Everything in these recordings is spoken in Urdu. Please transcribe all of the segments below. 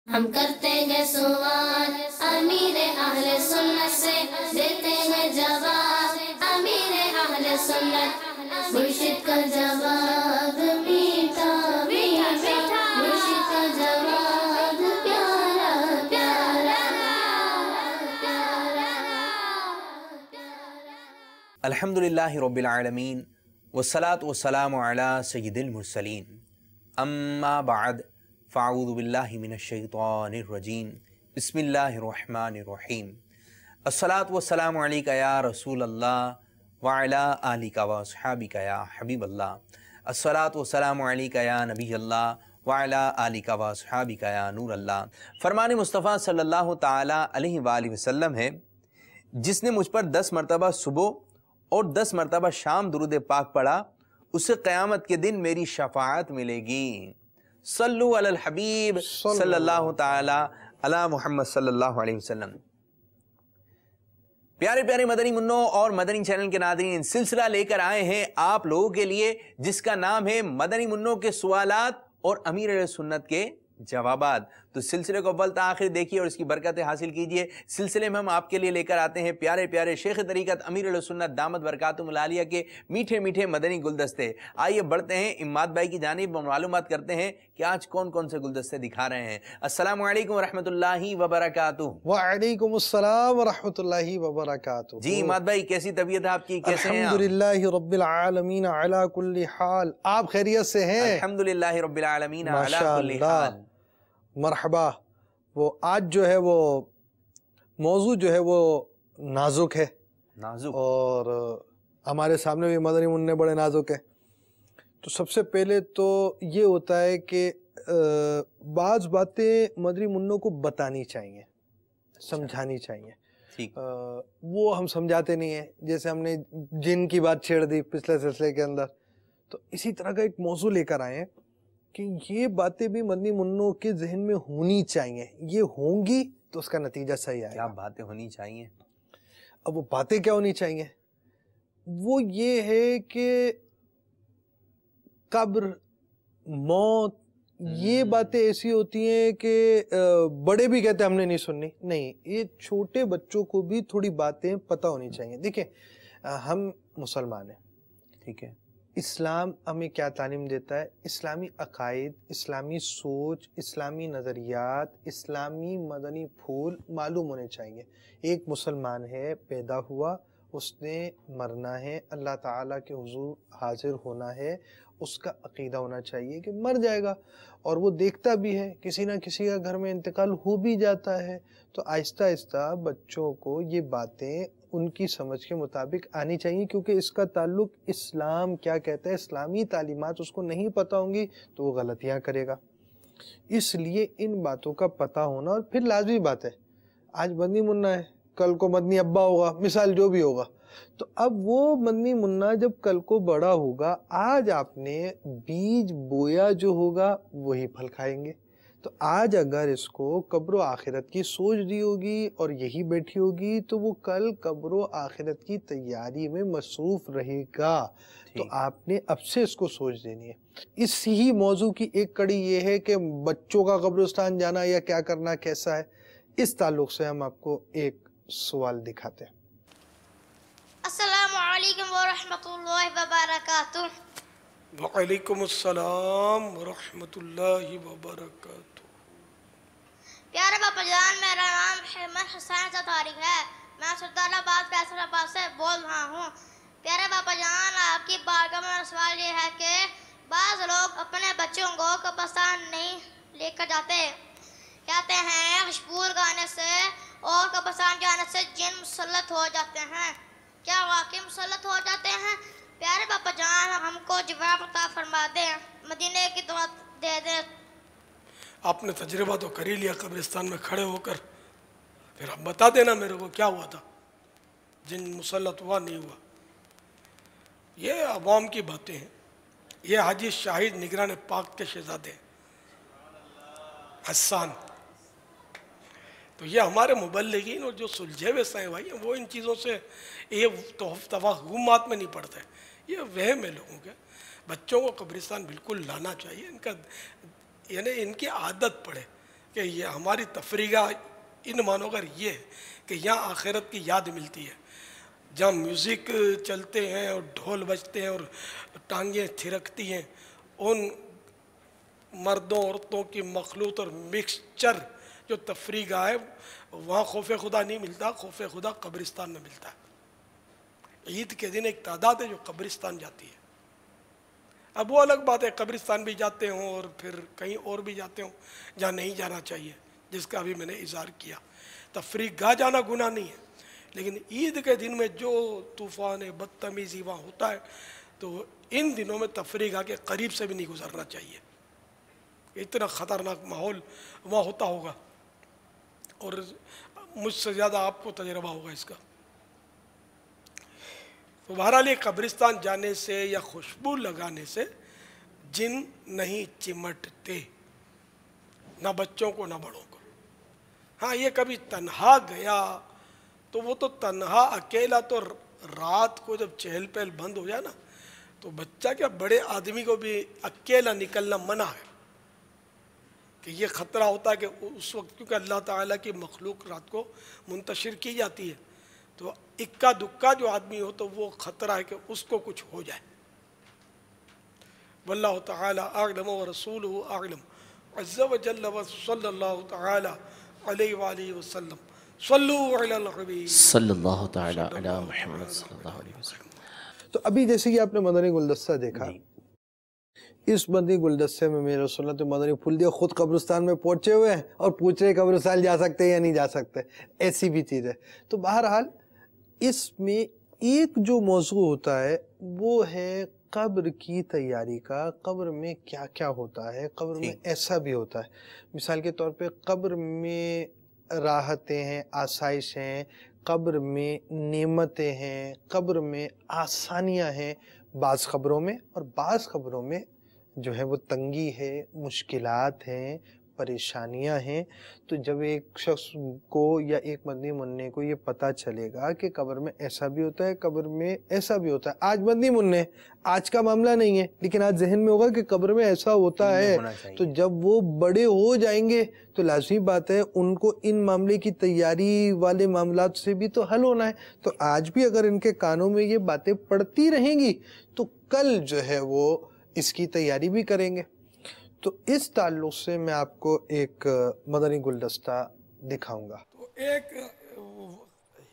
ہم کرتے ہیں سوال امیر اہل سنت سے، دیتے ہیں جواب امیر اہل سنت، مرشد کا جواب میٹھا میٹھا، مرشد کا جواب پیارا پیارا پیارا۔ الحمدللہ رب العالمین والصلاة والسلام علی سید المرسلین، اما بعد فاعوذ باللہ من الشیطان الرجیم، بسم اللہ الرحمن الرحیم۔ الصلاة والسلام علیکہ یا رسول اللہ وعلی آلکہ واصحابکہ یا حبیب اللہ، الصلاة والسلام علیکہ یا نبی اللہ وعلی آلکہ واصحابکہ یا نور اللہ۔ فرمان مصطفیٰ صلی اللہ تعالی علیہ وآلہ وسلم ہے، جس نے مجھ پر 10 مرتبہ صبح اور 10 مرتبہ شام درود پاک پڑھا، اسے قیامت کے دن میری شفاعت ملے گی۔ صلو علی الحبیب صلی اللہ تعالی علی محمد صلی اللہ علیہ وسلم۔ پیارے پیارے مدنی منوں اور مدنی چینل کے ناظرین، سلسلہ لے کر آئے ہیں آپ لوگوں کے لیے جس کا نام ہے مدنی منوں کے سوالات اور امیر اہل سنت کے جوابات۔ تو سلسلے کو اول تا آخر دیکھیے اور اس کی برکتیں حاصل کیجئے۔ سلسلے میں ہم آپ کے لیے لے کر آتے ہیں پیارے پیارے شیخ طریقت امیر اہل سنت دامت برکاتہم العالیہ کے میٹھے میٹھے مدنی گلدستے۔ آئیے بڑھتے ہیں اماد بھائی کی جانب، معلومات کرتے ہیں کہ آج کون کون سے گلدستے دکھا رہے ہیں۔ السلام علیکم ورحمۃ اللہ وبرکاتہ۔ وعلیکم السلام ورحمۃ اللہ وبرکاتہ۔ جی اماد بھائی، کیسی طبیعت ہے آپ کی؟ کیسے ہیں آپ؟ الحمدللہ رب العالمین علی کل حال۔ آپ خیریت سے ہیں؟ الحمدللہ رب العالمین علی کل ماشاءاللہ، حال۔ مرحبا۔ وہ آج جو ہے وہ موضوع جو ہے وہ نازک ہے، نازک اور ہمارے سامنے بھی مدنی منع بڑے نازک ہے۔ تو سب سے پہلے تو یہ ہوتا ہے کہ بعض باتیں مدنی منوں کو بتانی چاہیے، سمجھانی چاہیے۔ ٹھیک، وہ ہم سمجھاتے نہیں ہیں۔ جیسے ہم نے جن کی بات چھیڑ دی پچھلے سلسلے کے اندر، تو اسی طرح کا ایک موضوع لے کر آئے ہیں کہ یہ باتیں بھی مدنی منوں کے ذہن میں ہونی چاہیے۔ یہ ہوں گی تو اس کا نتیجہ صحیح آئے کیا گا۔ باتیں ہونی چاہیے؟ اب وہ باتیں کیا ہونی چاہیے؟ وہ یہ ہے کہ قبر، موت، یہ باتیں ایسی ہوتی ہیں کہ بڑے بھی کہتے ہیں ہم نے نہیں سننی۔ نہیں، یہ چھوٹے بچوں کو بھی تھوڑی باتیں پتہ ہونی چاہیے۔ دیکھیں، ہم مسلمان ہیں، ٹھیک ہے، اسلام ہمیں کیا تعلیم دیتا ہے؟ اسلامی عقائد، اسلامی سوچ، اسلامی نظریات، اسلامی مدنی پھول معلوم ہونے چاہیے۔ ایک مسلمان ہے، پیدا ہوا، اس نے مرنا ہے، اللہ تعالیٰ کے حضور حاضر ہونا ہے، اس کا عقیدہ ہونا چاہیے کہ مر جائے گا، اور وہ دیکھتا بھی ہے کسی نہ کسی کا گھر میں انتقال ہو بھی جاتا ہے۔ تو آہستہ آہستہ بچوں کو یہ باتیں ان کی سمجھ کے مطابق آنی چاہیے، کیونکہ اس کا تعلق اسلام کیا کہتا ہے، اسلامی تعلیمات اس کو نہیں پتہ ہوں گی تو وہ غلطیاں کرے گا۔ اس لیے ان باتوں کا پتہ ہونا، اور پھر لازمی بات ہے، آج مدنی منع ہے، کل کو مدنی ابا ہوگا، مثال جو بھی ہوگا، تو اب وہ مدنی منع جب کل کو بڑا ہوگا، آج آپ نے بیج بویا جو ہوگا وہی پھل کھائیں گے۔ تو آج اگر اس کو قبر و آخرت کی سوچ دی ہوگی اور یہی بیٹھی ہوگی تو وہ کل قبر و آخرت کی تیاری میں مصروف رہے گا۔ تو آپ نے اب سے اس کو سوچ دینی ہے۔ اس ہی موضوع کی ایک کڑی یہ ہے کہ بچوں کا قبرستان جانا یا کیا کرنا کیسا ہے۔ اس تعلق سے ہم آپ کو ایک سوال دکھاتے ہیں۔ السلام علیکم ورحمۃ اللہ وبرکاتہ۔ وعلیکم السلام ورحمۃ اللہ وبرکاتہ۔ پیارے باپا جان، میرا نام احمد حسین ستاری ہے، میں سردار آباد فیصل آباد سے بول رہا ہوں۔ پیارے باپا جان، آپ کی بارگاہ میں میرا سوال یہ ہے کہ بعض لوگ اپنے بچوں کو قبرستان نہیں لے کر جاتے، کہتے ہیں خوشبو گانے سے اور قبرستان جانے سے جن مسلط ہو جاتے ہیں، کیا واقعی مسلط ہو جاتے ہیں؟ پیارے باپا جان، ہم کو جواب عطا فرما دیں، مدینے کی دعا دے دیں۔ آپ نے تجربہ تو کر ہی لیا قبرستان میں کھڑے ہو کر، پھر آپ بتا دینا میرے کو کیا ہوا تھا، جن مسلط ہوا نہیں ہوا۔ یہ عوام کی باتیں ہیں۔ یہ حاجی شاہد نگران پاک کے شہزادے حسان، تو یہ ہمارے مبلغین اور جو سلجھے ہوئے سائیں بھائی ہیں وہ ان چیزوں سے یہ توہمات میں نہیں پڑتے، یہ وہم ہے لوگوں کے۔ بچوں کو قبرستان بالکل لانا چاہیے، ان کا یعنی ان کی عادت پڑے کہ یہ ہماری تفریح ان معنوں کا یہ ہے کہ یہاں آخرت کی یاد ملتی ہے. جہاں میوزک چلتے ہیں اور ڈھول بجتے ہیں اور ٹانگیں تھرکتی ہیں، ان مردوں عورتوں کی مخلوط اور مکسچر جو تفریح گاہ ہے، وہاں خوف خدا نہیں ملتا. خوف خدا قبرستان میں ملتا ہے. عید کے دن ایک تعداد ہے جو قبرستان جاتی ہے. اب وہ الگ بات ہے قبرستان بھی جاتے ہوں اور پھر کہیں اور بھی جاتے ہوں جہاں نہیں جانا چاہیے، جس کا ابھی میں نے اظہار کیا. تفریح گاہ جانا گناہ نہیں ہے، لیکن عید کے دن میں جو طوفان بدتمیزی وہاں ہوتا ہے تو ان دنوں میں تفریح گاہ کے قریب سے بھی نہیں گزرنا چاہیے. اتنا خطرناک ماحول وہاں ہوتا ہوگا، اور مجھ سے زیادہ آپ کو تجربہ ہوگا اس کا. تو بہرحال یہ قبرستان جانے سے یا خوشبو لگانے سے جن نہیں چمٹتے، نہ بچوں کو نہ بڑوں کو. ہاں یہ کبھی تنہا گیا تو وہ تو تنہا اکیلا، تو رات کو جب چہل پہل بند ہو جائے نا تو بچہ کیا بڑے آدمی کو بھی اکیلا نکلنا منع ہے، کہ یہ خطرہ ہوتا ہے کہ اس وقت کیونکہ اللہ تعالیٰ کی مخلوق رات کو منتشر کی جاتی ہے، تو اکا دکا جو آدمی ہو تو وہ خطرہ ہے کہ اس کو کچھ ہو جائے. واللہ تعالی اعلم ورسولہ اعلم عز وجل وصلی اللہ تعالی علیہ وآلہ وسلم. صلو علی الحبیب صلی اللہ تعالی علی محمد صلی اللہ علیہ وسلم. تو ابھی جیسے کہ آپ نے مدنی گلدستہ دیکھا، اس مدنی گلدستے میں میرے رسول اللہ تو مدنی پھول دیا، خود قبرستان میں پہنچے ہوئے ہیں اور پوچھ رہے قبرستان جا سکتے ہیں یا نہیں جا سکتے. ایسی بھی چیز ہے. تو بہرحال اس میں ایک جو موضوع ہوتا ہے وہ ہے قبر کی تیاری کا. قبر میں کیا کیا ہوتا ہے، قبر میں ایسا بھی ہوتا ہے. مثال کے طور پہ قبر میں راحتیں ہیں، آسائش ہیں، قبر میں نعمتیں ہیں، قبر میں آسانیاں ہیں بعض قبروں میں، اور بعض قبروں میں جو ہے وہ تنگی ہے، مشکلات ہیں، پریشانیاں ہیں. تو جب ایک شخص کو یا ایک مدنی منع کو یہ پتہ چلے گا کہ قبر میں ایسا بھی ہوتا ہے، قبر میں ایسا بھی ہوتا ہے. آج مدنی منع آج کا معاملہ نہیں ہے، لیکن آج ذہن میں ہوگا کہ قبر میں ایسا ہوتا ہے. تو جب وہ بڑے ہو جائیں گے تو لازمی بات ہے ان کو ان معاملے کی تیاری والے معاملات سے بھی تو حل ہونا ہے. تو آج بھی اگر ان کے کانوں میں یہ باتیں پڑتی رہیں گی تو کل جو ہے وہ اس کی تیاری بھی کریں گے. تو اس تعلق سے میں آپ کو ایک مدنی گلدستہ دکھاؤں گا. تو ایک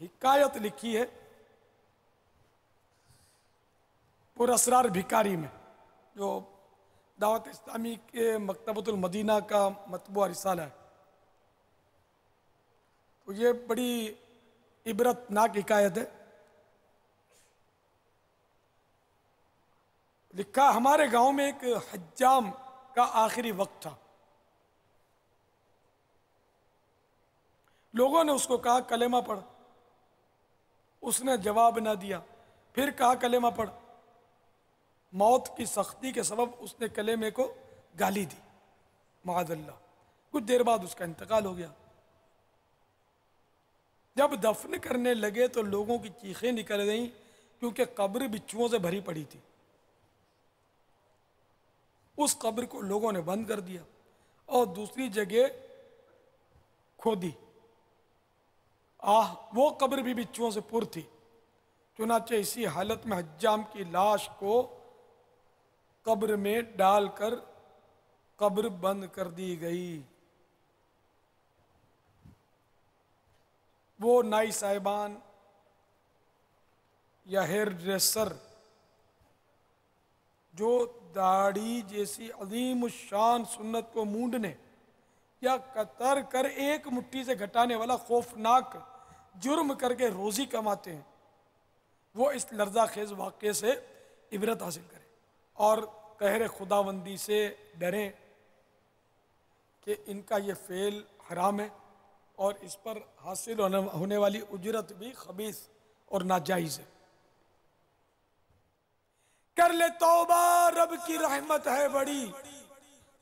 حکایت لکھی ہے پر اسرار بھکاری میں، جو دعوت اسلامی کے مکتبۃ المدینہ کا مطبوعہ رسالہ ہے. تو یہ بڑی عبرت ناک حکایت ہے. لکھا ہمارے گاؤں میں ایک حجام کا آخری وقت تھا. لوگوں نے اس کو کہا کلمہ پڑھ، اس نے جواب نہ دیا. پھر کہا کلمہ پڑھ. موت کی سختی کے سبب اس نے کلمے کو گالی دی، معاذ اللہ. کچھ دیر بعد اس کا انتقال ہو گیا. جب دفن کرنے لگے تو لوگوں کی چیخیں نکل گئیں، کیونکہ قبر بچھوؤں سے بھری پڑی تھی. اس قبر کو لوگوں نے بند کر دیا اور دوسری جگہ کھودی. وہ قبر بھی بچھوؤں سے پر تھی. چنانچہ اسی حالت میں حجام کی لاش کو قبر میں ڈال کر قبر بند کر دی گئی. وہ نائی صاحبان یا ہیئر ڈریسر جو داڑھی جیسی عظیم الشان سنت کو مونڈنے یا قطر کر ایک مٹھی سے گھٹانے والا خوفناک جرم کر کے روزی کماتے ہیں، وہ اس لرزہ خیز واقعے سے عبرت حاصل کریں اور قہر خداوندی سے ڈریں کہ ان کا یہ فعل حرام ہے اور اس پر حاصل ہونے والی اجرت بھی خبیث اور ناجائز ہے. کر لے توبہ، رب کی رحمت ہے بڑی،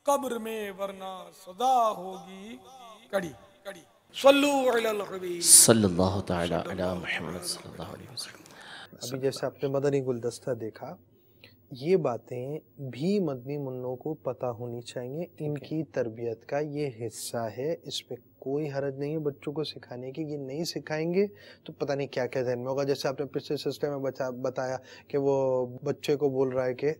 قبر میں ورنہ سزا ہوگی کڑی. صلو علی الحبیب صلی اللہ تعالی علی محمد صلی اللہ علیہ وسلم. ابھی جیسے آپ نے مدنی گلدستہ دیکھا، یہ باتیں بھی مدنی منوں کو پتہ ہونی چاہیے، ان کی تربیت کا یہ حصہ ہے، اس پہ کوئی حرج نہیں ہے بچوں کو سکھانے کی۔ یہ نہیں سکھائیں گے تو پتہ نہیں کیا کیا ذہن میں ہوگا۔ جیسے آپ نے پچھلے سلسلے میں بتایا کہ وہ بچے کو بول رہا ہے کہ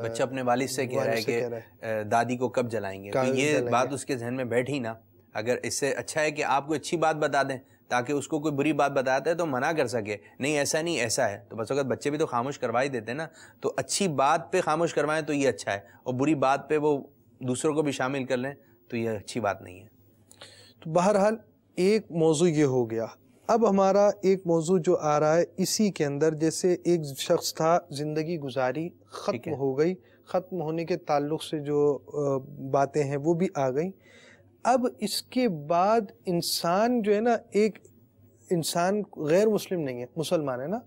بچہ اپنے والد سے کہہ رہا ہے کہ دادی کو کب جلائیں گے، تو یہ بات اس کے ذہن میں بیٹھی نا۔ اگر اس سے اچھا ہے کہ آپ کو اچھی بات بتا دیں تاکہ اس کو کوئی بری بات بتاتا ہے تو منع کر سکے، نہیں ایسا نہیں ایسا ہے، تو بس وقت بچے بھی تو خاموش کروا ہی دیتے ہیں نا۔ تو اچھی بات پہ خاموش کروائیں تو یہ اچھا ہے، اور بری بات پہ وہ دوسروں کو بھی شامل کر لیں تو یہ اچھی بات نہیں ہے۔ تو بہرحال ایک موضوع یہ ہو گیا۔ اب ہمارا ایک موضوع جو آ رہا ہے اسی کے اندر، جیسے ایک شخص تھا، زندگی گزاری، ختم ہو گئی، ختم ہونے کے تعلق سے جو باتیں ہیں وہ بھی آ گئیں۔ اب اس کے بعد انسان جو ہے نا، ایک انسان غیر مسلم نہیں ہے، مسلمان ہے نا،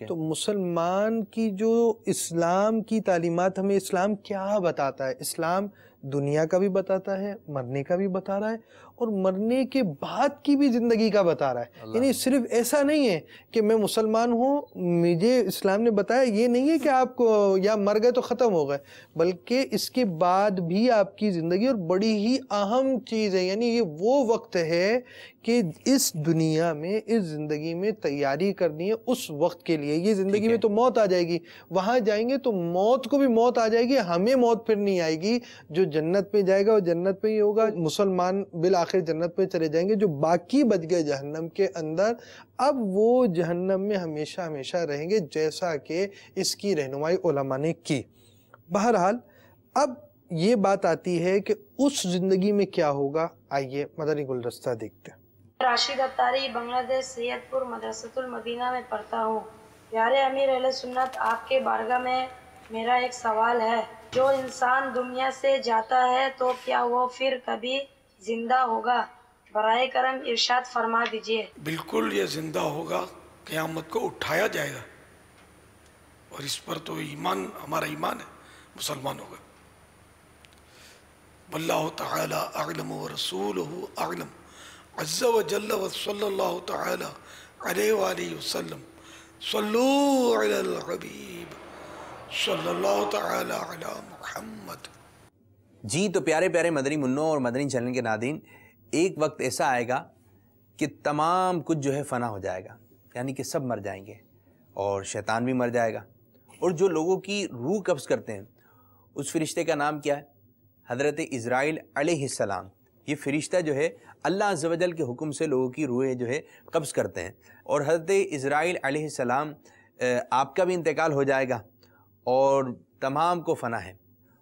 تو مسلمان کی جو اسلام کی تعلیمات، ہمیں اسلام کیا بتاتا ہے؟ اسلام دنیا کا بھی بتاتا ہے، مرنے کا بھی بتا رہا ہے، اور مرنے کے بعد کی بھی زندگی کا بتا رہا ہے۔ یعنی صرف ایسا نہیں ہے کہ میں مسلمان ہوں، مجھے اسلام نے بتایا، یہ نہیں ہے کہ آپ کو یا مر گئے تو ختم ہو گئے، بلکہ اس کے بعد بھی آپ کی زندگی، اور بڑی ہی اہم چیز ہے، یعنی یہ وہ وقت ہے کہ اس دنیا میں، اس زندگی میں تیاری کرنی ہے اس وقت کے لیے۔ یہ زندگی میں تو موت آ جائے گی، وہاں جائیں گے تو موت کو بھی موت آ جائے گی، ہمیں موت پھر نہیں آئے گی۔ جو جنت میں جائے گا وہ جنت میں ہی ہوگا، مسلمان بالآخر جنت میں چلے جائیں گے، جو باقی بچ گئے جہنم کے اندر، اب وہ جہنم میں ہمیشہ ہمیشہ رہیں گے، جیسا کہ اس کی رہنمائی علماء نے کی۔ بہرحال اب یہ بات آتی ہے کہ اس زندگی میں کیا ہوگا۔ آئیے مدنی گلدستہ دیکھتے ہیں۔ راشد اتاری، بنگلہ دیش، سید پور مدرسۃ المدینہ میں پڑھتا ہوں۔ پیارے امیر اہل سنت، آپ کے بارگاہ میں میرا ایک سوال ہے، جو انسان دنیا سے جاتا ہے تو کیا وہ پھر کبھی زندہ ہوگا؟ برائے کرم ارشاد فرما دیجئے۔ بالکل یہ زندہ ہوگا، قیامت کو اٹھایا جائے گا، اور اس پر تو ایمان، ہمارا ایمان ہے، مسلمان ہوگا۔ واللہ تعالی اعلم ورسولہ اعلم عز و جل و صلی اللہ تعالی علیہ وآلہ وسلم صلو علی الحبیب صلی اللہ تعالی علی محمد۔ جی تو پیارے پیارے مدنی منوں اور مدنی چینل کے ناظرین، ایک وقت ایسا آئے گا کہ تمام کچھ جو ہے فنا ہو جائے گا، یعنی کہ سب مر جائیں گے، اور شیطان بھی مر جائے گا، اور جو لوگوں کی روح قبض کرتے ہیں اس فرشتے کا نام کیا ہے؟ حضرت اسرائیل علیہ السلام۔ یہ فرشتہ جو ہے اللہ عز و جل کے حکم سے لوگوں کی روحیں جو ہے قبض کرتے ہیں، اور حضرت اسرائیل علیہ السلام آپ کا بھی انتقال ہو جائے گا، اور تمام کو فنا ہے،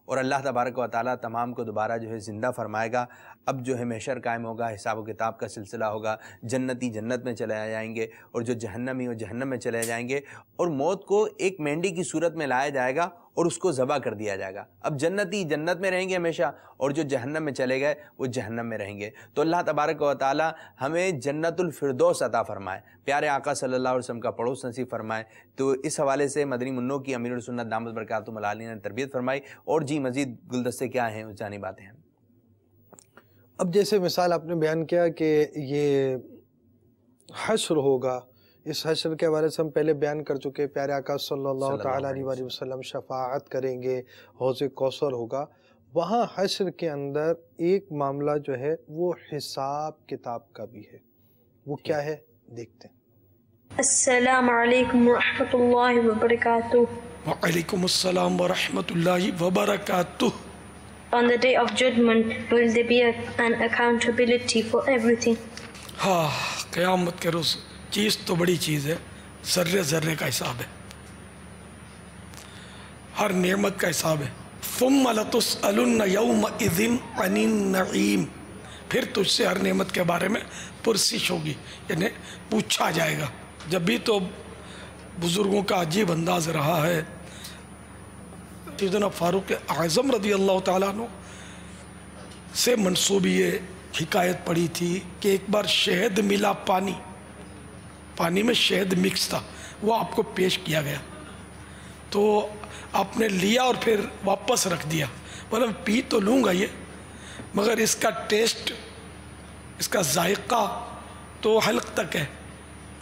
اور اللہ تبارک و تعالیٰ تمام کو دوبارہ جو ہے زندہ فرمائے گا۔ اب جو ہے محشر قائم ہوگا، حساب و کتاب کا سلسلہ ہوگا، جنتی جنت میں چلے جائیں گے، اور جو جہنمی وہ جہنم میں چلے جائیں گے، اور موت کو ایک مینڈی کی صورت میں لایا جائے گا اور اس کو ذبح کر دیا جائے گا۔ اب جنتی جنت میں رہیں گے ہمیشہ، اور جو جہنم میں چلے گئے وہ جہنم میں رہیں گے۔ تو اللہ تبارک و تعالیٰ ہمیں جنت الفردوس عطا فرمائے، پیارے آقا صلی اللہ علیہ وسلم کا پڑوس نصیب فرمائے۔ تو اس حوالے سے مدنی منوں کی امیر السنت دامت برکاتہم العالیہ نے تربیت فرمائی۔ اور جی مزید گلدستے کیا ہیں، اس جانی باتیں ہیں۔ اب جیسے مثال آپ نے بیان کیا کہ یہ حشر ہوگا، اس حشر کے حوالے سے ہم پہلے بیان کر چکے، پیارے آقا صلی اللہ تعالیٰ علیہ وسلم شفاعت کریں گے، حوض کوثر ہوگا۔ وہاں حشر کے اندر ایک معاملہ جو ہے وہ حساب کتاب کا بھی ہے، وہ کیا ہے دیکھتے ہیں۔ السلام علیکم ورحمۃ اللہ وبرکاتہ۔ وعلیکم السلام ورحمۃ اللہ وبرکاتہ۔ On the day of judgment will there be an accountability for everything? ہاں، قیامت کے روز چیز تو بڑی چیز ہے، ذرے ذرے کا حساب ہے، ہر نعمت کا حساب ہے۔ ثم لتسألن یومئذ عن النعیم، پھر تجھ سے ہر نعمت کے بارے میں پرسش ہوگی، یعنی پوچھا جائے گا۔ جب بھی تو بزرگوں کا عجیب انداز رہا ہے۔ سیدنا فاروق اعظم رضی اللہ تعالیٰ عنہ سے منسوب یہ حکایت پڑی تھی کہ ایک بار شہد ملا، پانی میں شہد مکس تھا، وہ آپ کو پیش کیا گیا، تو آپ نے لیا اور پھر واپس رکھ دیا، بولا پی تو لوں گا یہ، مگر اس کا ٹیسٹ، اس کا ذائقہ تو حلق تک ہے،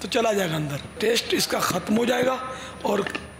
تو چلا جائے گا اندر، ٹیسٹ اس کا ختم ہو جائے گا اور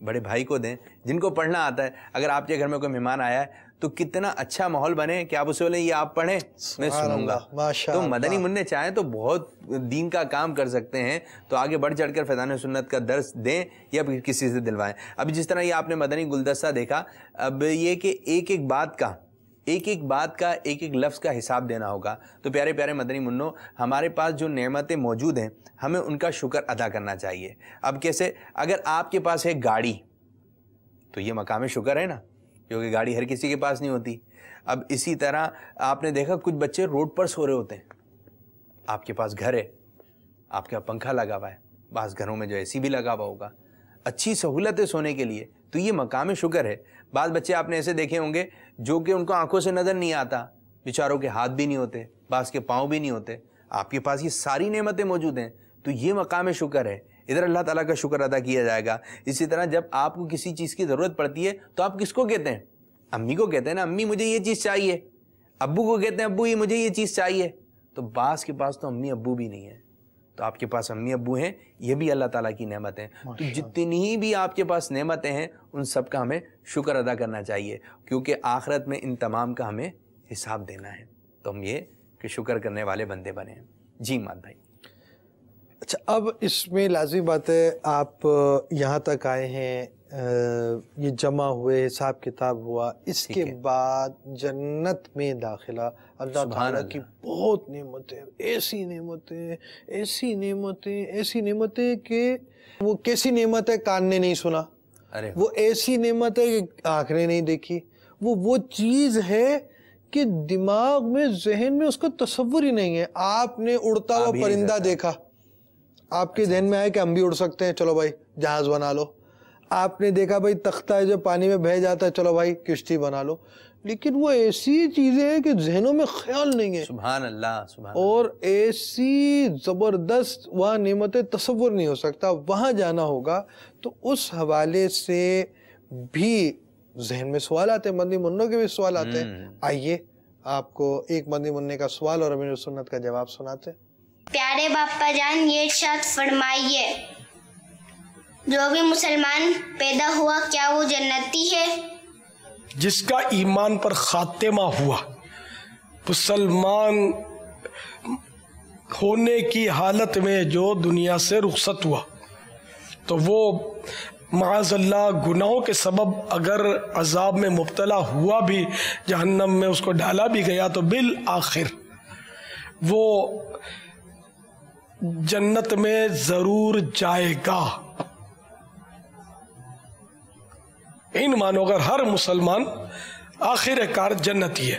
بڑے بھائی کو دیں جن کو پڑھنا آتا ہے. اگر آپ کے گھر میں کوئی مہمان آیا ہے تو کتنا اچھا ماحول بنے کہ آپ اسے بولیں یہ آپ پڑھیں میں سنوں گا. تو مدنی منع چاہیں تو بہت دین کا کام کر سکتے ہیں, تو آگے بڑھ چڑھ کر فیضان سنت کا درس دیں یا کسی سے دلوائیں. اب جس طرح یہ آپ نے مدنی گلدستہ دیکھا, اب یہ کہ ایک ایک بات کا ایک ایک لفظ کا حساب دینا ہوگا. تو پیارے پیارے مدنی منوں, ہمارے پاس جو نعمتیں موجود ہیں ہمیں ان کا شکر ادا کرنا چاہیے. اب کیسے؟ اگر آپ کے پاس ہے گاڑی تو یہ مقام شکر ہے نا, کیونکہ گاڑی ہر کسی کے پاس نہیں ہوتی. اب اسی طرح آپ نے دیکھا کچھ بچے روڈ پر سو رہے ہوتے ہیں, آپ کے پاس گھر ہے, آپ کے پنکھا لگا ہوا ہے, بعض گھروں میں جو اے سی بھی لگا ہوا ہوگا, اچھی سہولت ہے سونے کے لیے, تو یہ مقام شکر ہے. بعض بچے آپ نے ایسے دیکھے ہوں گے جو کہ ان کو آنکھوں سے نظر نہیں آتا, بیچاروں کے ہاتھ بھی نہیں ہوتے, بعض کے پاؤں بھی نہیں ہوتے, آپ کے پاس یہ ساری نعمتیں موجود ہیں, تو یہ مقام شکر ہے. ادھر اللہ تعالیٰ کا شکر ادا کیا جائے گا. اسی طرح جب آپ کو کسی چیز کی ضرورت پڑتی ہے تو آپ کس کو کہتے ہیں؟ امی کو کہتے ہیں نا, امی مجھے یہ چیز چاہیے. ابو کو کہتے ہیں ابو یہ مجھے یہ چیز چاہیے. تو بعض کے پاس تو امی ابو بھی نہیں ہے, تو آپ کے پاس امی ابو ہیں, یہ بھی اللہ تعالیٰ کی نعمت ہیں. تو جتنی بھی آپ کے پاس نعمتیں ہیں ان سب کا ہمیں شکر ادا کرنا چاہیے, کیونکہ آخرت میں ان تمام کا ہمیں حساب دینا ہے. تو ہم یہ کہ شکر کرنے والے بندے بنے ہیں. جی ماد بھائی. اچھا, اب اس میں لازمی بات ہے آپ یہاں تک آئے ہیں, یہ جمع ہوئے, حساب کتاب ہوا, اس کے بعد جنت میں داخلہ, اللہ تعالیٰ کی بہت نعمتیں, ایسی نعمتیں ایسی نعمتیں ایسی نعمتیں کہ وہ کیسی نعمت ہے کان نے نہیں سنا, وہ ایسی نعمت ہے کہ آنکھ نے نہیں دیکھی, وہ چیز ہے کہ دماغ میں ذہن میں اس کا تصور ہی نہیں ہے. آپ نے اڑتا ہوا پرندہ دیکھا, آپ کے ذہن میں آئے کہ ہم بھی اڑ سکتے ہیں, چلو بھائی جہاز بنا لو. آپ نے دیکھا بھائی تختہ ہے جو پانی میں بہہ جاتا ہے, چلو بھائی کشتی بنا لو. لیکن وہ ایسی چیزیں ہیں کہ ذہنوں میں خیال نہیں ہے. سبحان اللہ, سبحان اللہ. اور ایسی زبردست وہاں نعمتیں تصور نہیں ہو سکتا. وہاں جانا ہوگا. تو اس حوالے سے بھی ذہن میں سوال آتے ہیں, مدنی منوں کے بھی سوال آتے ہیں. آئیے آپ کو ایک مدنی منع کا سوال اور امیر سنت کا جواب سناتے ہیں. پیارے باپا جان, یہ ارشاد فرمائیے, جو بھی مسلمان پیدا ہوا کیا وہ جنتی ہے؟ جس کا ایمان پر خاتمہ ہوا, مسلمان ہونے کی حالت میں جو دنیا سے رخصت ہوا, تو وہ معاذ اللہ گناہوں کے سبب اگر عذاب میں مبتلا ہوا بھی, جہنم میں اس کو ڈالا بھی گیا, تو بالآخر وہ جنت میں ضرور جائے گا. ان مانو اگر ہر مسلمان آخر کار جنتی ہے.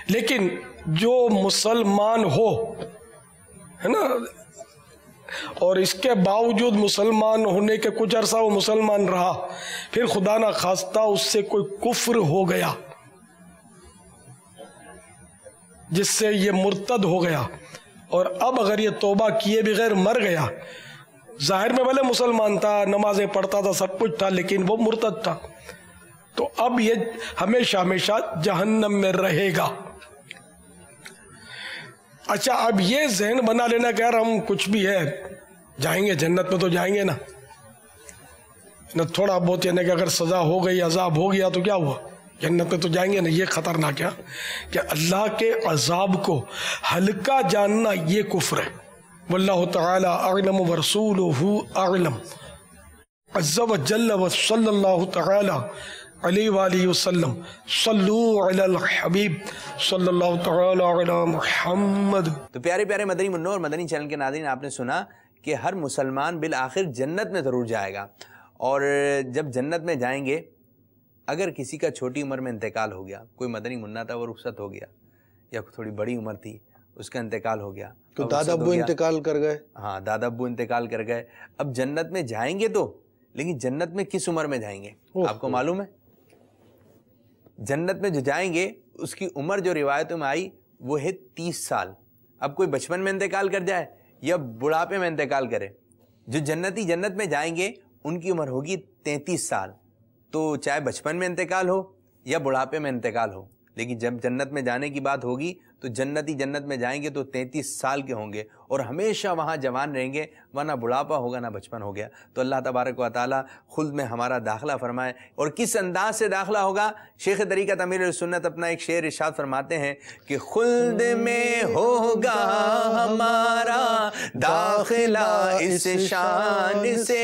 لیکن جو مسلمان ہو, ہے نا, اور اس کے باوجود مسلمان ہونے کے کچھ عرصہ وہ مسلمان رہا, پھر خدا نہ خواستہ اس سے کوئی کفر ہو گیا جس سے یہ مرتد ہو گیا, اور اب اگر یہ توبہ کیے بغیر مر گیا, ظاہر میں بھلے مسلمان تھا, نمازیں پڑھتا تھا, سب کچھ تھا, لیکن وہ مرتد تھا, تو اب یہ ہمیشہ ہمیشہ جہنم میں رہے گا. اچھا, اب یہ ذہن بنا لینا کہ یار ہم کچھ بھی ہے جائیں گے جنت میں, تو جائیں گے نا تھوڑا بہت, یعنی کہ اگر سزا ہو گئی, عذاب ہو گیا تو کیا ہوا, جنت میں تو جائیں گے نا. یہ خطرناک ہے کہ اللہ کے عذاب کو ہلکا جاننا یہ کفر ہے. واللہ تعالی اعلم ورسولہ اعلم عز وجل وصلی اللہ تعالی علیہ وآلہ وسلم. صلو علی الحبیب صلی اللہ تعالی علی محمد. تو پیارے پیارے مدنی منوں اور مدنی چینل کے ناظرین, آپ نے سنا کہ ہر مسلمان بالآخر جنت میں ضرور جائے گا. اور جب جنت میں جائیں گے, اگر کسی کا چھوٹی عمر میں انتقال ہو گیا, کوئی مدنی منہ تھا وہ رخصت ہو گیا, یا تھوڑی بڑی عمر تھی اس کا انتقال ہو گیا, تو دادا ابو انتقال کر گئے. ہاں, دادا ابو انتقال کر گئے. اب جنت میں جائیں گے تو, لیکن جنت میں کس عمر میں جائیں گے آپ کو معلوم ہے؟ جنت میں جو جائیں گے اس کی عمر جو روایتوں میں آئی وہ ہے 30 سال. اب کوئی بچپن میں انتقال کر جائے یا بڑھاپے میں انتقال کرے, جو جنتی جنت میں جائیں گے ان کی عمر ہوگی 33 سال. تو چاہے بچپن میں انتقال ہو یا بڑھاپے میں انتقال ہو, لیکن جب جنت میں جانے کی بات ہوگی تو جنتی جنت میں جائیں گے تو 33 سال کے ہوں گے, اور ہمیشہ وہاں جوان رہیں گے، ورنہ بڑھاپا ہوگا نہ بچپن ہو گیا۔ تو اللہ تبارک و تعالیٰ خلد میں ہمارا داخلہ فرمائے۔ اور کس انداز سے داخلہ ہوگا؟ شیخ طریقت امیر السنت اپنا ایک شعر ارشاد فرماتے ہیں کہ خلد میں ہوگا ہمارا داخلہ اس شان سے،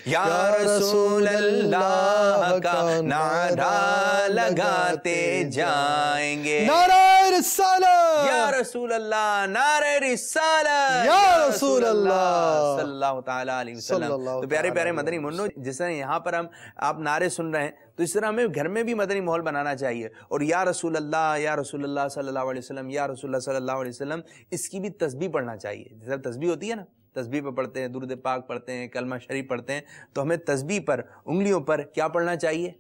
یا رسول اللہ کا نعرہ لگاتے جائیں گے، نعرہ رسالت یا رسول اللہ، نعرہ رسالت یا رسول اللہ صلی اللہ تعالیٰ علیہ وسلم۔ تو پیارے پیارے مدنی منو، جس طرح یہاں پر آپ نعرے سن رہے ہیں، تو اس طرح ہمیں گھر میں بھی مدنی ماحول بنانا چاہیے، اور یا رسول اللہ صلی اللہ علیہ وسلم، یا رسول اللہ صلی اللہ علیہ وسلم، اس کی بھی تسبیح پڑھنا چاہیے۔ جیسے تسبیح ہوتی ہے نا، تسبیح پہ پڑھتے ہیں، درود پاک پڑھتے ہیں، کلمہ شریف پڑھتے ہیں، تو ہمیں تسبیح پر انگلیوں پر کیا پڑھنا چاہیے؟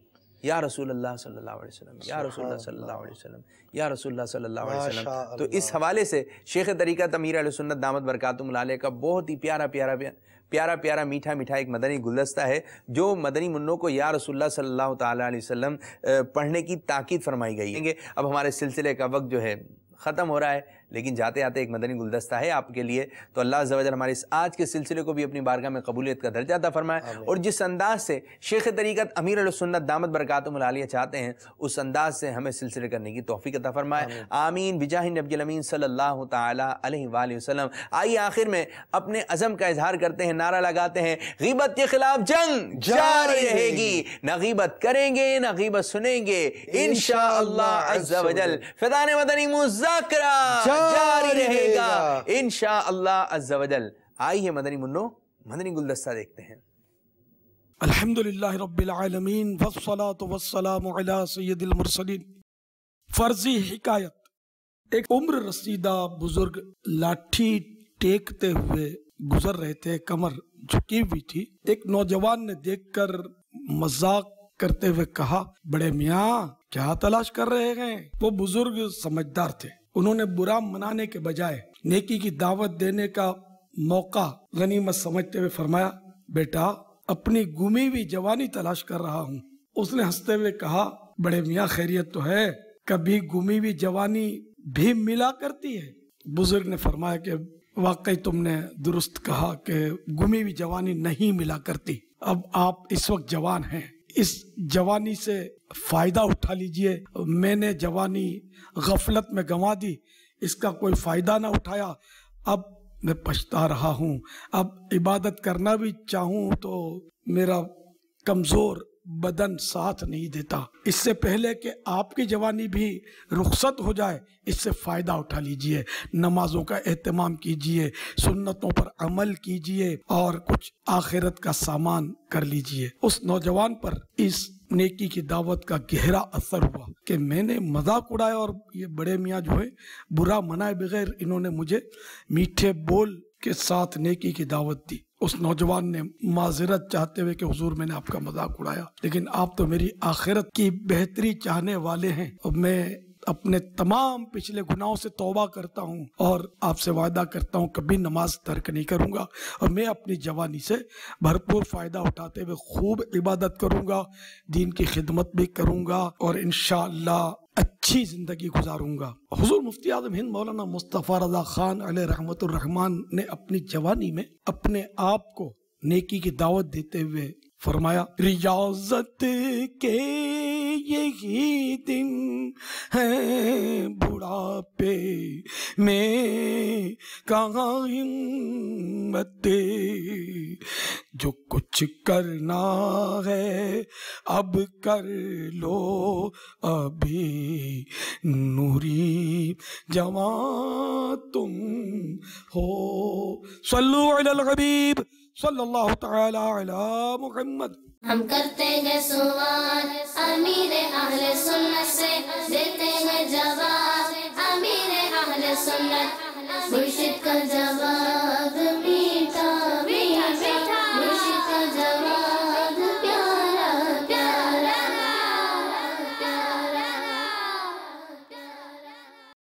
یا رسول اللہ صلی اللہ علیہ وسلم، یا رسول اللہ صلی اللہ علیہ وسلم، یا رسول اللہ صلی اللہ علیہ وسلم۔ تو اس حوالے سے شیخ طریقت امیر اہل سنت دامت برکاتہم العالیہ کا بہت ہی پیارا میٹھا ایک مدنی گلدستہ ہے، جو مدنی منوں کو یا رسول اللہ صلی اللہ تعالیٰ علیہ وسلم پڑھنے کی تاکید فرمائی گئی ہے۔ اب ہمارے سلسلے کا وقت جو ہے ختم ہو رہا ہے، لیکن جاتے آتے ایک مدنی گلدستہ ہے آپ کے لیے، تو اللہ عز و جل ہمارے اس آج کے سلسلے کو بھی اپنی بارگاہ میں قبولیت کا درجہ عطا فرمائے، اور جس انداز سے شیخ طریقت امیر السنت دامت برکاتہم العالیہ چاہتے ہیں، اس انداز سے ہمیں سلسلے کرنے کی توفیق عطا فرمائے، آمین بجاہ نبی الامین صلی اللہ تعالیٰ علیہ وآلہ وسلم۔ آئیے آخر میں اپنے عزم کا اظہار کرتے ہیں، نعرہ لگاتے ہیں، غیبت کے خلاف جنگ جاری رہے گی، نہ غیبت کریں گے نہ غیبت سنیں گے، انشاءاللہ عز و جل فیضان مدنی مذاکرہ جاری رہے گا انشاءاللہ عز و جل۔ آئیے مدنی منو مدنی گلدستہ دیکھتے ہیں۔ الحمدللہ رب العالمین والصلاة والسلام علی سید المرسلین۔ فرضی حکایت، ایک عمر رسیدہ بزرگ لاٹھی ٹیکتے ہوئے گزر رہے تھے، کمر جھکی ہوئی تھی۔ ایک نوجوان نے دیکھ کر مذاق کرتے ہوئے کہا، بڑے میاں کیا تلاش کر رہے ہیں؟ وہ بزرگ سمجھدار تھے، انہوں نے برا منانے کے بجائے نیکی کی دعوت دینے کا موقع غنیمت سمجھتے ہوئے فرمایا، بیٹا اپنی گمی ہوئی جوانی تلاش کر رہا ہوں۔ اس نے ہنستے ہوئے کہا، بڑے میاں خیریت تو ہے؟ کبھی گمی ہوئی جوانی بھی ملا کرتی ہے؟ بزرگ نے فرمایا کہ واقعی تم نے درست کہا کہ گمی ہوئی جوانی نہیں ملا کرتی۔ اب آپ اس وقت جوان ہیں، اس جوانی سے فائدہ اٹھا لیجئے۔ میں نے جوانی غفلت میں گنوا دی، اس کا کوئی فائدہ نہ اٹھایا، اب میں پچھتا رہا ہوں۔ اب عبادت کرنا بھی چاہوں تو میرا کمزور بدن ساتھ نہیں دیتا۔ اس سے پہلے کہ آپ کی جوانی بھی رخصت ہو جائے، اس سے فائدہ اٹھا لیجئے، نمازوں کا اہتمام کیجئے، سنتوں پر عمل کیجئے، اور کچھ آخرت کا سامان کر لیجئے۔ اس نوجوان پر اس نیکی کی دعوت کا گہرا اثر ہوا کہ میں نے مذاق اڑایا، اور یہ بڑے میاں جو ہے برا منائے بغیر انہوں نے مجھے میٹھے بول کے ساتھ نیکی کی دعوت دی۔ اس نوجوان نے معذرت چاہتے ہوئے کہ حضور میں نے آپ کا مذاق اڑایا، لیکن آپ تو میری آخرت کی بہتری چاہنے والے ہیں، اور میں اپنے تمام پچھلے گناہوں سے توبہ کرتا ہوں، اور آپ سے وعدہ کرتا ہوں کبھی نماز ترک نہیں کروں گا، اور میں اپنی جوانی سے بھرپور فائدہ اٹھاتے ہوئے خوب عبادت کروں گا، دین کی خدمت بھی کروں گا، اور انشاءاللہ اچھی زندگی گزاروں گا۔ حضور مفتی اعظم ہند مولانا مصطفیٰ رضا خان علیہ رحمت الرحمن نے اپنی جوانی میں اپنے آپ کو نیکی کی دعوت دیتے ہوئے فرمایا، ریاضت کے یہی دن ہیں بڑھاپے میں کہاں ہمت، جو کچھ کرنا ہے اب کر لو ابھی، نوری جوان تم ہو۔ صلو علی الحبیب صلی اللہ تعالی علی محمد۔ ہم کرتے ہیں سوال امیر اہل سنت سے، دیتے ہیں جواب امیر اہل سنت، مرشد کا جواب